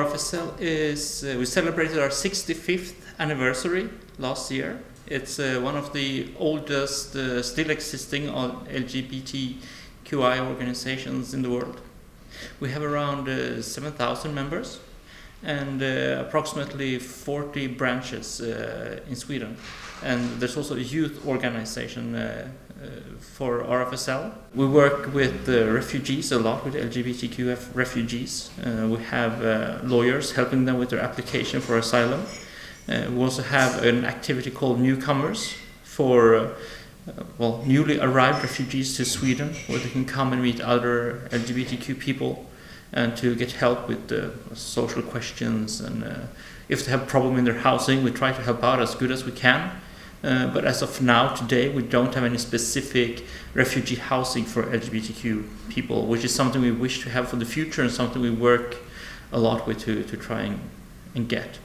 RFSL is, we celebrated our 65th anniversary last year. It's one of the oldest still existing LGBTQI organizations in the world. We have around 7,000 members and approximately 40 branches in Sweden. And there's also a youth organization for RFSL. We work with refugees a lot, with LGBTQ refugees. We have lawyers helping them with their application for asylum. We also have an activity called Newcomers for newly arrived refugees to Sweden, where they can come and meet other LGBTQ people and to get help with social questions. And if they have a problem in their housing, we try to help out as good as we can. But as of now, today, we don't have any specific refugee housing for LGBTQ people, which is something we wish to have for the future and something we work a lot with to try and get.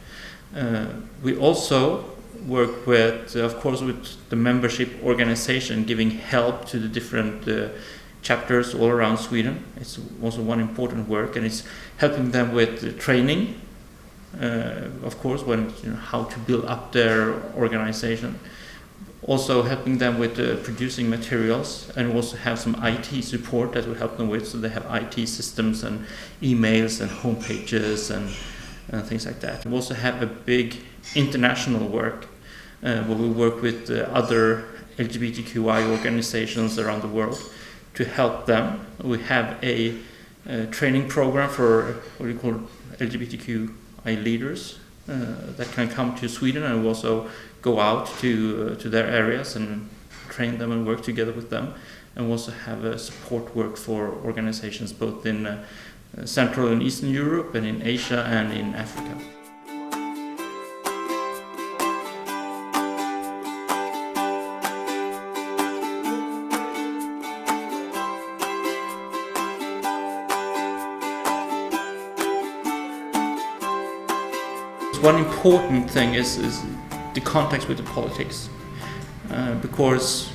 We also work with, of course, with the membership organization, giving help to the different chapters all around Sweden. It's also one important work, and it's helping them with training, of course, how to build up their organization. Also helping them with producing materials, and we also have some IT support that we help them with. So they have IT systems and emails and homepages and things like that. We also have a big international work where we work with other LGBTQI organizations around the world to help them. We have a training program for what we call LGBTQI leaders that can come to Sweden, and we also go out to their areas and train them and work together with them. And we also have a support work for organizations both in Central and Eastern Europe and in Asia and in Africa. One important thing is the context with the politics, because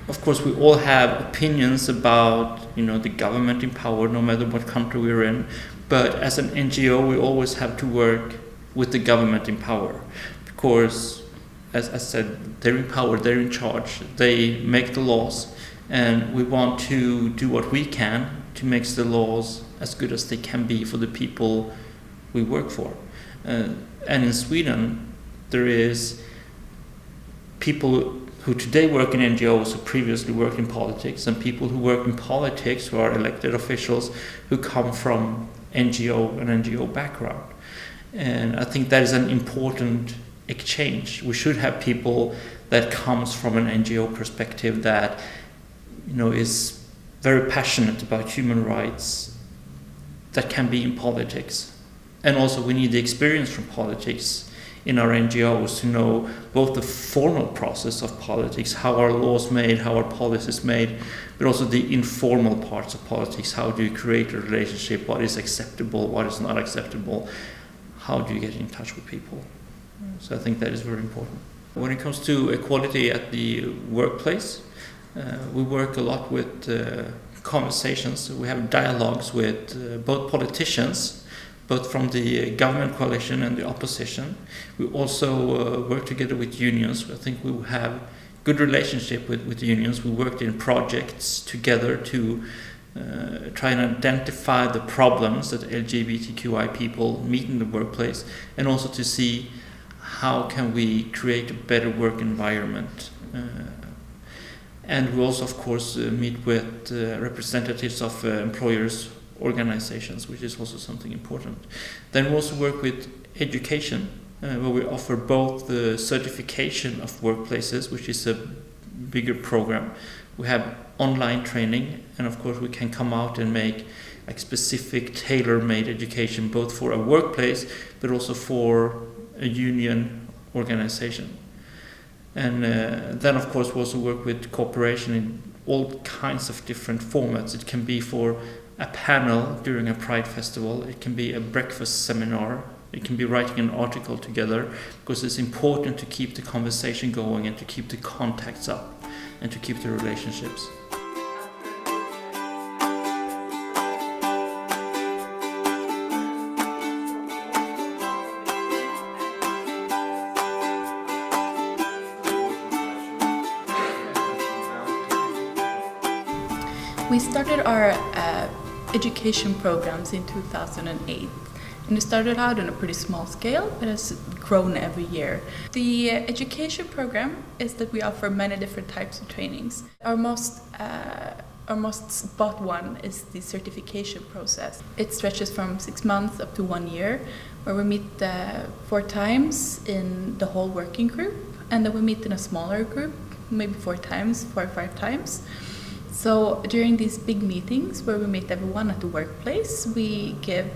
of course we all have opinions about the government in power, no matter what country we're in. But as an NGO, we always have to work with the government in power, because, as I said, they're in power, they're in charge, they make the laws, and we want to do what we can to make the laws as good as they can be for the people we work for. And in Sweden, there is people who today work in NGOs who previously worked in politics, and people who work in politics who are elected officials who come from an NGO background. And I think that is an important exchange. We should have people that comes from an NGO perspective that is very passionate about human rights, that can be in politics. And also we need the experience from politics in our NGOs to know both the formal process of politics, how are laws made, how are policies made, but also the informal parts of politics. How do you create a relationship? What is acceptable? What is not acceptable? How do you get in touch with people? So I think that is very important. When it comes to equality at the workplace, we work a lot with conversations. We have dialogues with both politicians, both from the government coalition and the opposition. We also work together with unions. I think we have good relationship with the unions. We worked in projects together to try and identify the problems that LGBTQI people meet in the workplace, and also to see how can we create a better work environment. And we also, of course, meet with representatives of employers' organizations, which is also something important. Then we also work with education, where we offer both the certification of workplaces, which is a bigger program. We have online training, and of course we can come out and make specific tailor-made education, both for a workplace but also for a union organization. And then of course we also work with cooperation in all kinds of different formats. It can be for a panel during a Pride festival, it can be a breakfast seminar, it can be writing an article together, because it's important to keep the conversation going and to keep the contacts up and to keep the relationships. We started our education programs in 2008. And it started out on a pretty small scale, but has grown every year. The education program is that we offer many different types of trainings. Our most spot one is the certification process. It stretches from 6 months up to 1 year, where we meet 4 times in the whole working group, and then we meet in a smaller group, maybe 4 or 5 times. So during these big meetings where we meet everyone at the workplace, we give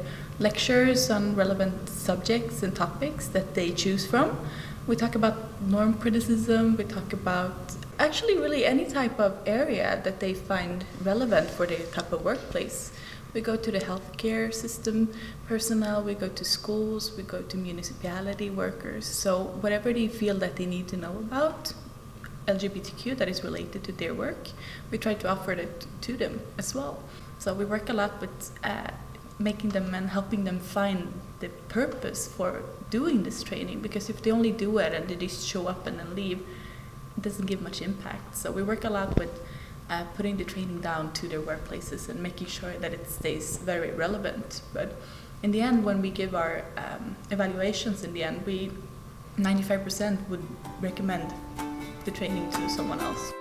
lectures on relevant subjects and topics that they choose from. We talk about norm criticism, we talk about actually really any type of area that they find relevant for their type of workplace. We go to the healthcare system personnel, we go to schools, we go to municipality workers. So whatever they feel that they need to know about LGBTQ that is related to their work, we try to offer that to them as well. So we work a lot with making them and helping them find the purpose for doing this training, because if they only do it and they just show up and then leave, it doesn't give much impact. So we work a lot with putting the training down to their workplaces and making sure that it stays very relevant. But in the end, when we give our evaluations in the end, 95% would recommend the training to someone else.